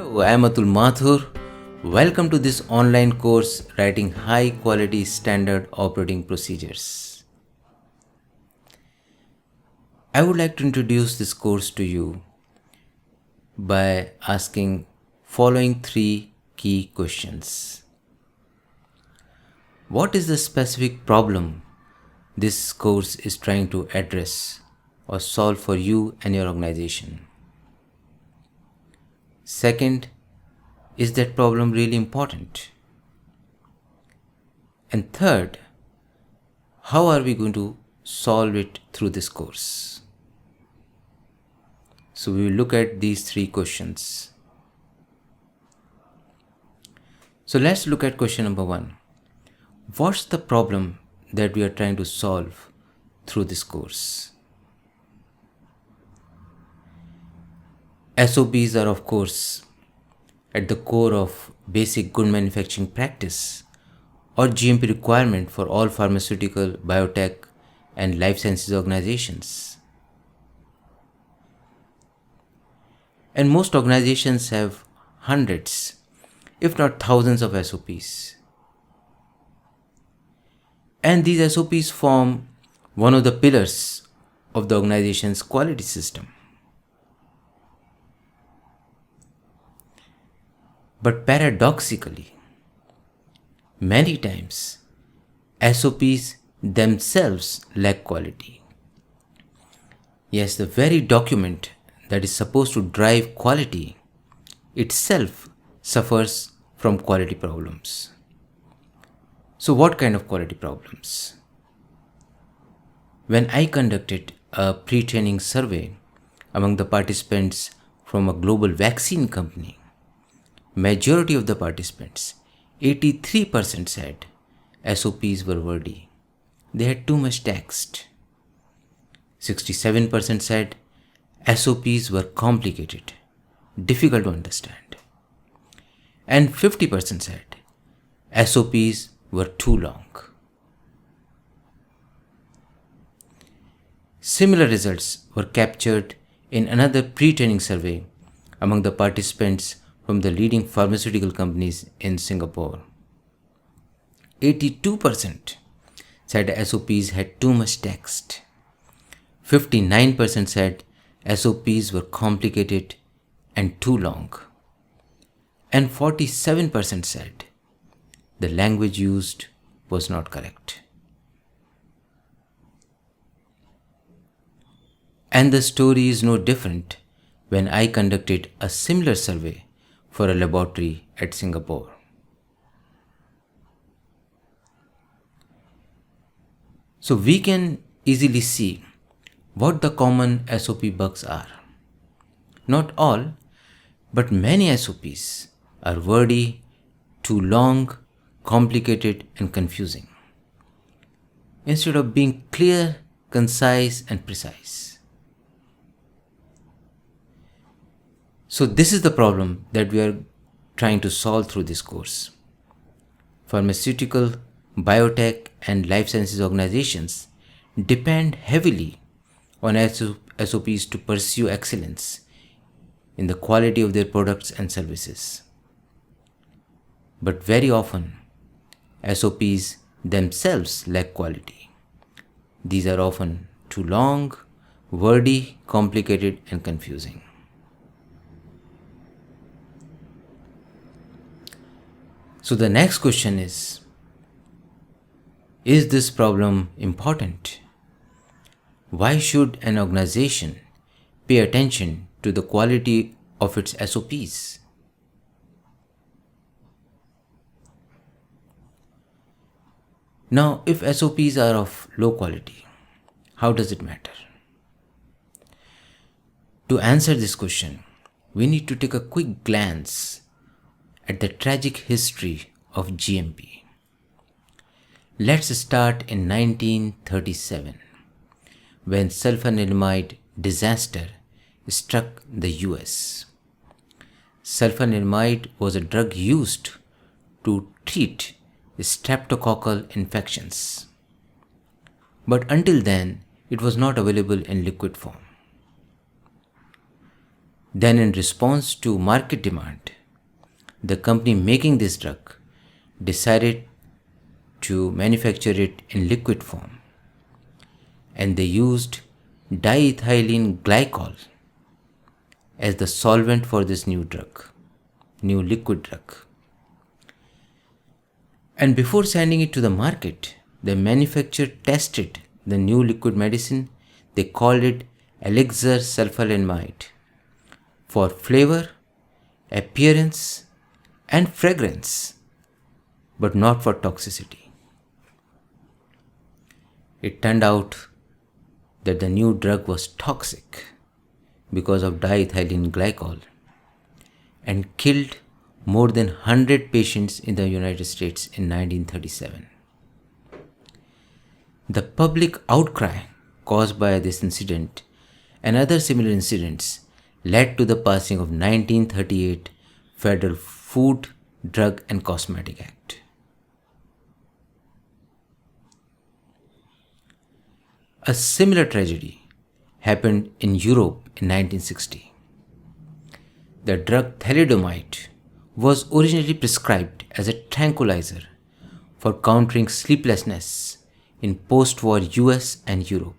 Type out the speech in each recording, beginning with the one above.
Hello, I am Atul Mathur. Welcome to this online course writing high quality standard operating procedures. I would like to introduce this course to you by asking following three key questions. What is the specific problem this course is trying to address or solve for you and your organization? Second, is that problem really important? And third, how are we going to solve it through this course? So we will look at these three questions. So let's look at question number 1. What's the problem that we are trying to solve through this course? SOPs are, of course, at the core of basic good manufacturing practice or GMP requirement for all pharmaceutical, biotech, and life sciences organizations. And most organizations have hundreds, if not thousands of SOPs. And these SOPs form one of the pillars of the organization's quality system. But paradoxically, many times, SOPs themselves lack quality. Yes, the very document that is supposed to drive quality itself suffers from quality problems. So what kind of quality problems? When I conducted a pre-training survey among the participants from a global vaccine company, majority of the participants, 83% said SOPs were wordy. They had too much text. 67% said SOPs were complicated, difficult to understand. And 50% said SOPs were too long. Similar results were captured in another pre-training survey among the participants from the leading pharmaceutical companies in Singapore. 82% said SOPs had too much text. 59% said SOPs were complicated and too long. And 47% said the language used was not correct. And the story is no different when I conducted a similar survey for a laboratory at Singapore. So we can easily see what the common SOP bugs are. Not all, but many SOPs are wordy, too long, complicated, and confusing, instead of being clear, concise, and precise. So this is the problem that we are trying to solve through this course. Pharmaceutical, biotech, and life sciences organizations depend heavily on SOPs to pursue excellence in the quality of their products and services. But very often, SOPs themselves lack quality. These are often too long, wordy, complicated, and confusing. So the next question is this problem important? Why should an organization pay attention to the quality of its SOPs? Now, if SOPs are of low quality, how does it matter? To answer this question, we need to take a quick glance at the tragic history of GMP. Let's start in 1937, when sulfanilamide disaster struck the US. Sulfanilamide was a drug used to treat streptococcal infections. But until then, it was not available in liquid form. Then, in response to market demand, the company making this drug decided to manufacture it in liquid form, and they used diethylene glycol as the solvent for this new liquid drug. And before sending it to the market, the manufacturer tested the new liquid medicine. They called it elixir sulfonamide for flavor, appearance, and fragrance, but not for toxicity. It turned out that the new drug was toxic because of diethylene glycol and killed more than 100 patients in the United States in 1937. The public outcry caused by this incident and other similar incidents led to the passing of 1938 Federal Food, Drug and Cosmetic Act. A similar tragedy happened in Europe in 1960. The drug thalidomide was originally prescribed as a tranquilizer for countering sleeplessness in post-war US and Europe.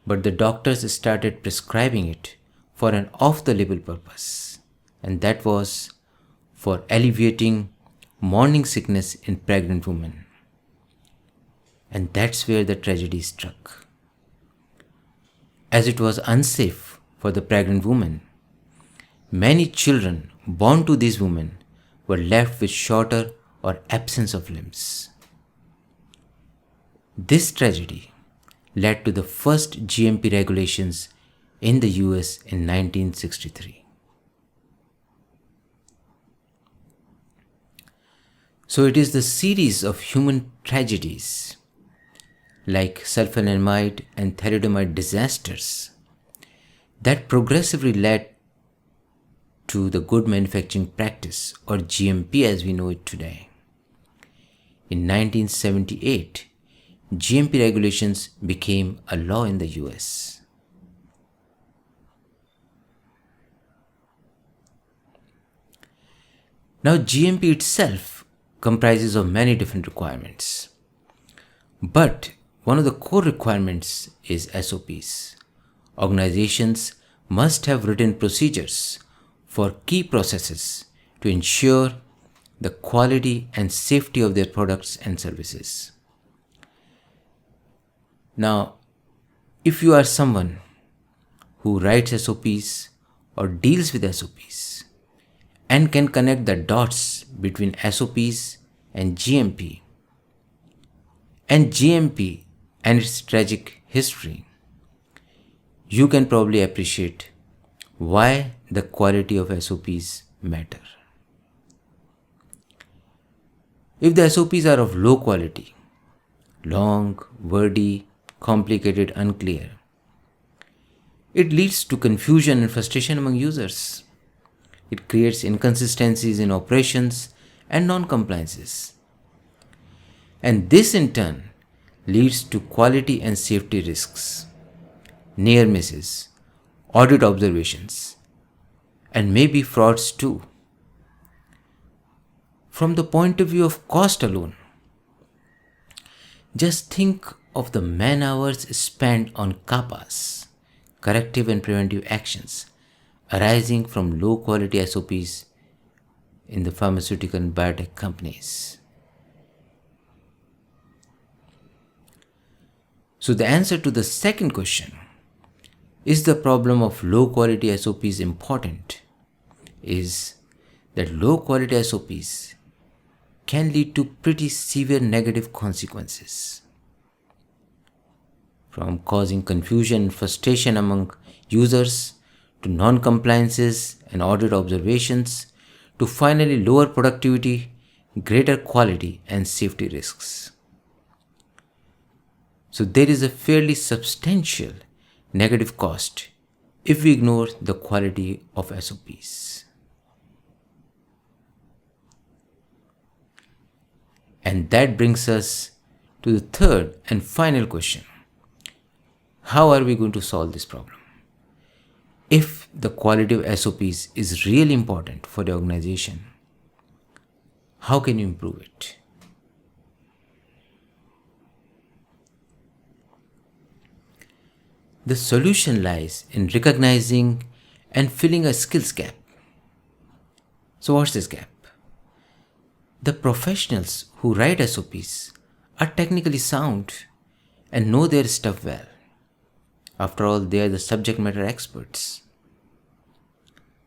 But the doctors started prescribing it for an off-the-label purpose, and that was for alleviating morning sickness in pregnant women. And that's where the tragedy struck. As it was unsafe for the pregnant woman, many children born to these women were left with shorter or absence of limbs. This tragedy led to the first GMP regulations in the US in 1963. So it is the series of human tragedies like sulfonamide and thalidomide disasters that progressively led to the Good Manufacturing Practice, or GMP as we know it today. In 1978, GMP regulations became a law in the US. Now, GMP itself comprises of many different requirements, but one of the core requirements is SOPs. Organizations must have written procedures for key processes to ensure the quality and safety of their products and services. Now, if you are someone who writes SOPs or deals with SOPs and can connect the dots between SOPs and GMP and its tragic history, you can probably appreciate why the quality of SOPs matter. If the SOPs are of low quality, long, wordy, complicated, unclear, it leads to confusion and frustration among users. It creates inconsistencies in operations and non-compliances. And this in turn leads to quality and safety risks, near misses, audit observations, and maybe frauds too. From the point of view of cost alone, just think of the man hours spent on CAPAs, corrective and preventive actions, arising from low quality SOPs in the pharmaceutical and biotech companies. So the answer to the second question, is the problem of low quality SOPs important, is that low quality SOPs can lead to pretty severe negative consequences, from causing confusion and frustration among users to non-compliances and audit observations to finally lower productivity, greater quality and safety risks. So there is a fairly substantial negative cost if we ignore the quality of SOPs. And that brings us to the third and final question. How are we going to solve this problem? If the quality of SOPs is really important for the organization, how can you improve it? The solution lies in recognizing and filling a skills gap. So, what's this gap? The professionals who write SOPs are technically sound and know their stuff well. After all, they are the subject matter experts.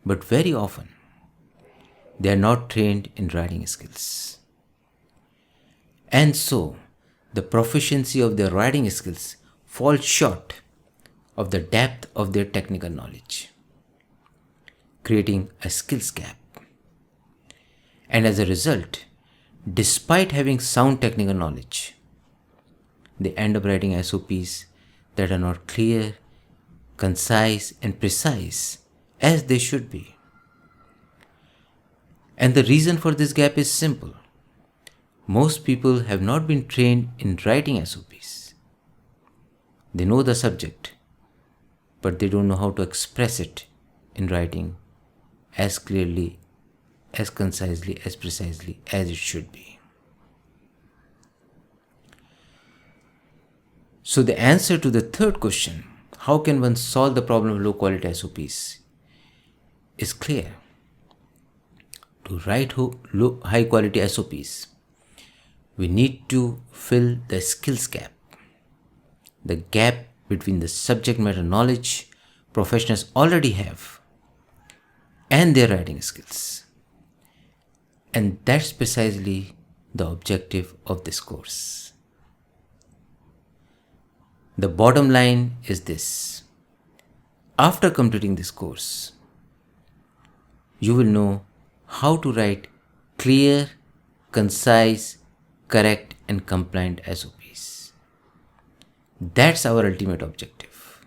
But very often, they are not trained in writing skills. And so, the proficiency of their writing skills falls short of the depth of their technical knowledge, creating a skills gap. And as a result, despite having sound technical knowledge, they end up writing SOPs that are not clear, concise, and precise as they should be. And the reason for this gap is simple. Most people have not been trained in writing SOPs. They know the subject, but they don't know how to express it in writing as clearly, as concisely, as precisely as it should be. So the answer to the third question, how can one solve the problem of low quality SOPs, is clear. To write high quality SOPs, we need to fill the skills gap, the gap between the subject matter knowledge professionals already have and their writing skills. And that's precisely the objective of this course. The bottom line is this. After completing this course, you will know how to write clear, concise, correct, and compliant SOPs. That's our ultimate objective.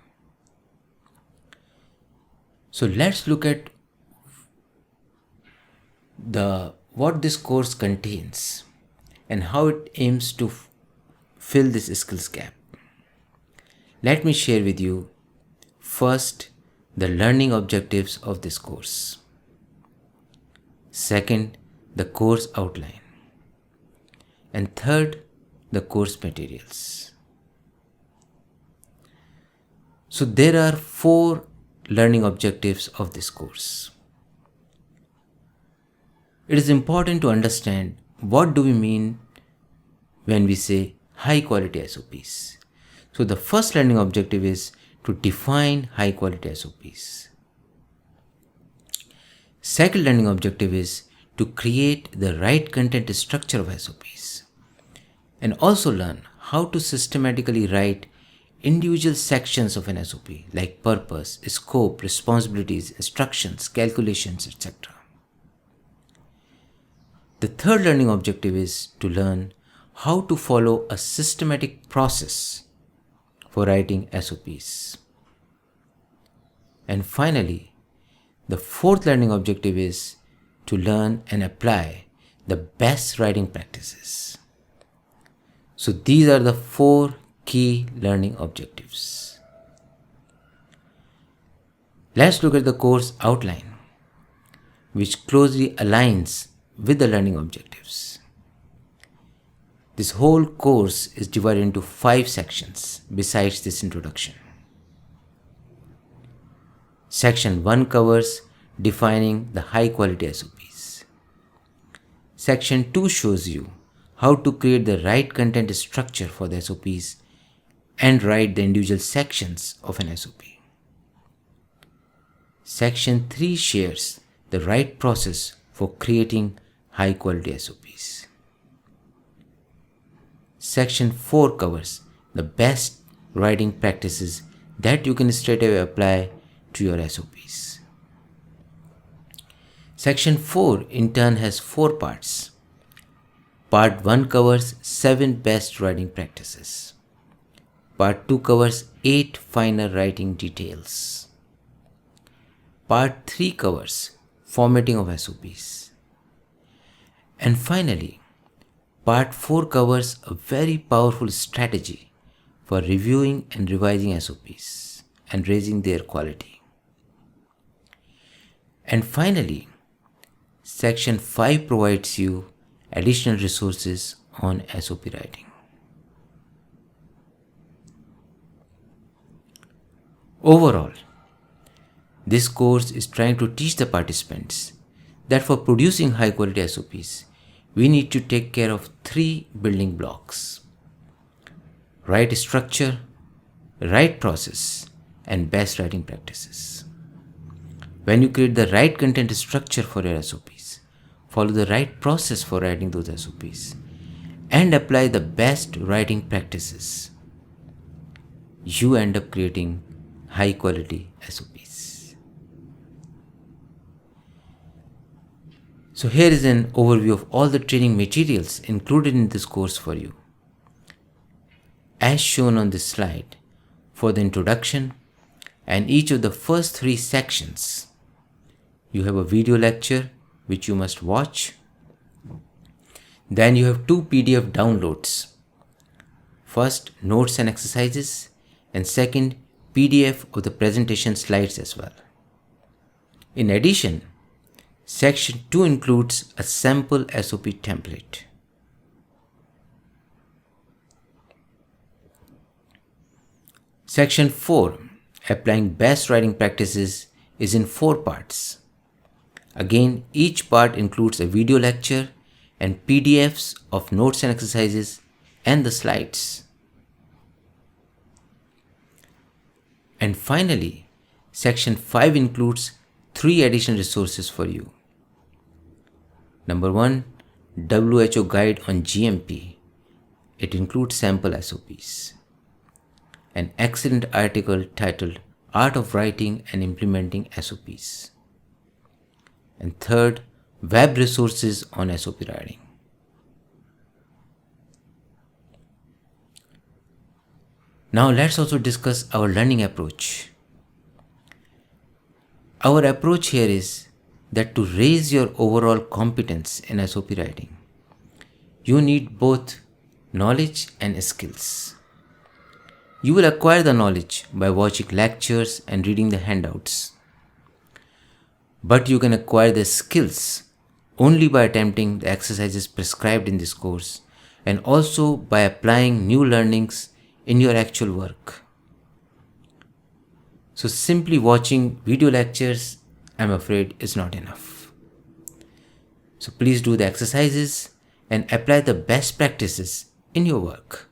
So let's look at what this course contains and how it aims to fill this skills gap. Let me share with you first the learning objectives of this course. Second, the course outline. And third, the course materials. So there are 4 learning objectives of this course. It is important to understand what do we mean when we say high quality SOPs. So the first learning objective is to define high quality SOPs. Second learning objective is to create the right content structure of SOPs and also learn how to systematically write individual sections of an SOP like purpose, scope, responsibilities, instructions, calculations, etc. The third learning objective is to learn how to follow a systematic process for writing SOPs. And finally, the fourth learning objective is to learn and apply the best writing practices. So these are the 4 key learning objectives. Let's look at the course outline, which closely aligns with the learning objectives. This whole course is divided into 5 sections besides this introduction. Section 1 covers defining the high quality SOPs. Section 2 shows you how to create the right content structure for the SOPs and write the individual sections of an SOP. Section 3 shares the right process for creating high quality SOPs. Section 4 covers the best writing practices that you can straightaway apply to your SOPs. Section 4 in turn has 4 parts. Part 1 covers 7 best writing practices. Part 2 covers 8 finer writing details. Part 3 covers formatting of SOPs. And finally, Part 4 covers a very powerful strategy for reviewing and revising SOPs and raising their quality. And finally, Section 5 provides you additional resources on SOP writing. Overall, this course is trying to teach the participants that for producing high quality SOPs, we need to take care of 3 building blocks: right structure, right process, and best writing practices. When you create the right content structure for your SOPs, follow the right process for writing those SOPs, and apply the best writing practices, you end up creating high quality SOPs. So here is an overview of all the training materials included in this course for you. As shown on this slide, for the introduction and each of the first 3 sections, you have a video lecture which you must watch. Then you have 2 PDF downloads. First, notes and exercises, and second, PDF of the presentation slides as well. In addition, Section 2 includes a sample SOP template. Section 4, applying best writing practices, is in 4 parts. Again, each part includes a video lecture and PDFs of notes and exercises and the slides. And finally, Section 5 includes 3 additional resources for you. Number 1, WHO Guide on GMP. It includes sample SOPs. An excellent article titled Art of Writing and Implementing SOPs. And third, web resources on SOP writing. Now let's also discuss our learning approach. Our approach here is that to raise your overall competence in SOP writing, you need both knowledge and skills. You will acquire the knowledge by watching lectures and reading the handouts. But you can acquire the skills only by attempting the exercises prescribed in this course and also by applying new learnings in your actual work. So simply watching video lectures, I'm afraid, is not enough. So please do the exercises and apply the best practices in your work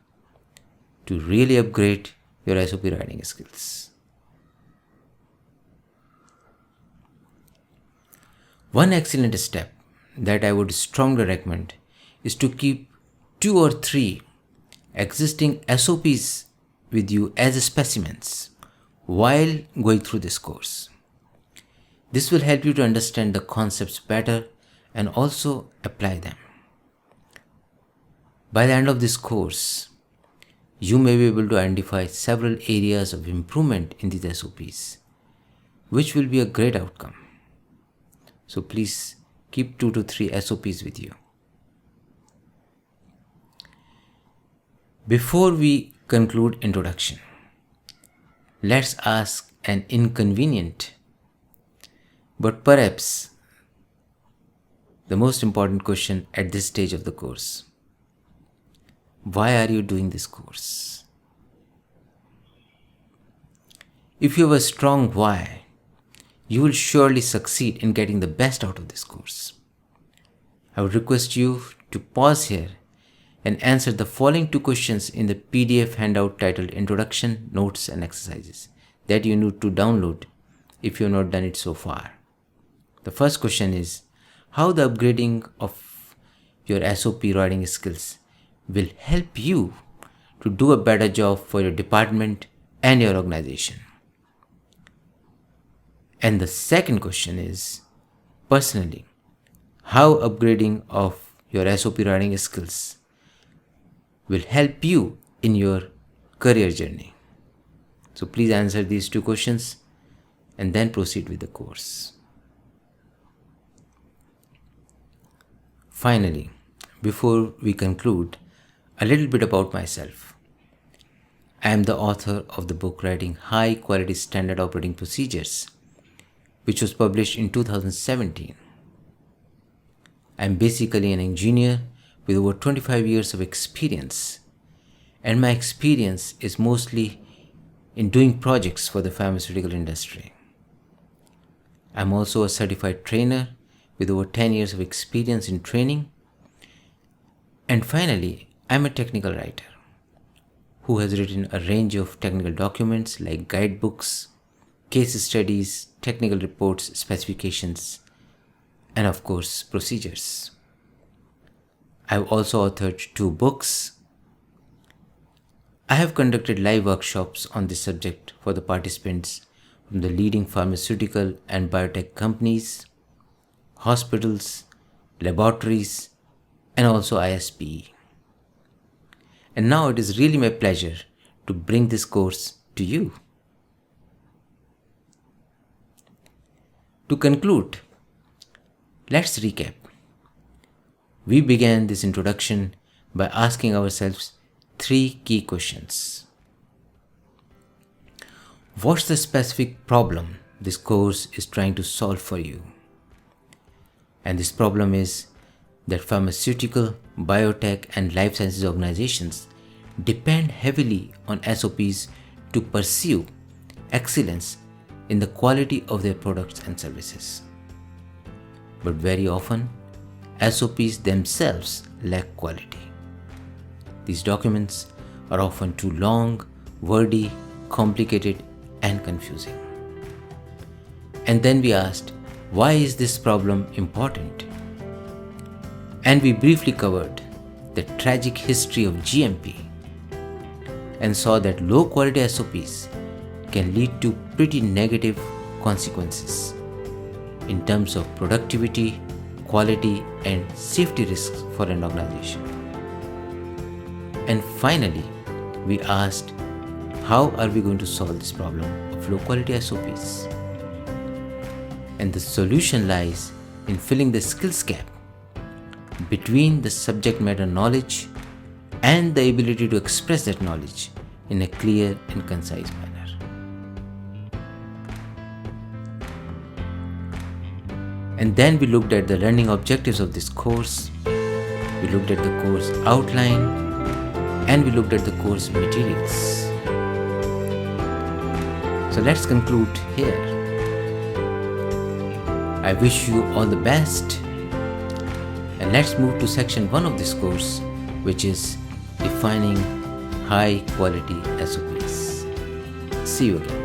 to really upgrade your SOP writing skills. One excellent step that I would strongly recommend is to keep 2 or 3 existing SOPs with you as specimens while going through this course. This will help you to understand the concepts better and also apply them. By the end of this course, you may be able to identify several areas of improvement in these SOPs, which will be a great outcome. So please keep 2 to 3 SOPs with you. Before we conclude introduction, let's ask an inconvenient but perhaps the most important question at this stage of the course. Why are you doing this course? If you have a strong why, you will surely succeed in getting the best out of this course. I would request you to pause here and answer the following 2 questions in the PDF handout titled Introduction, Notes and Exercises that you need to download if you have not done it so far. The first question is how the upgrading of your SOP writing skills will help you to do a better job for your department and your organization. And the second question is, personally, how upgrading of your SOP writing skills will help you in your career journey. So please answer these 2 questions and then proceed with the course. Finally, before we conclude, a little bit about myself. I am the author of the book Writing High Quality Standard Operating Procedures, which was published in 2017. I'm basically an engineer with over 25 years of experience, and my experience is mostly in doing projects for the pharmaceutical industry. I'm also a certified trainer with over 10 years of experience in training. And finally, I'm a technical writer who has written a range of technical documents like guidebooks, case studies, technical reports, specifications, and of course, procedures. I've also authored 2 books. I have conducted live workshops on this subject for the participants from the leading pharmaceutical and biotech companies, hospitals, laboratories, and also ISPE. And now it is really my pleasure to bring this course to you. To conclude, let's recap. We began this introduction by asking ourselves 3 key questions. What's the specific problem this course is trying to solve for you? And this problem is that pharmaceutical, biotech, and life sciences organizations depend heavily on SOPs to pursue excellence in the quality of their products and services. But very often, SOPs themselves lack quality. These documents are often too long, wordy, complicated, and confusing. And then we asked, why is this problem important? And we briefly covered the tragic history of GMP and saw that low quality SOPs can lead to pretty negative consequences in terms of productivity, quality, and safety risks for an organization. And finally, we asked, how are we going to solve this problem of low quality SOPs? And the solution lies in filling the skills gap between the subject matter knowledge and the ability to express that knowledge in a clear and concise manner. And then we looked at the learning objectives of this course, we looked at the course outline, and we looked at the course materials. So let's conclude here. I wish you all the best, and let's move to section 1 of this course, which is defining high quality SOPs. See you again.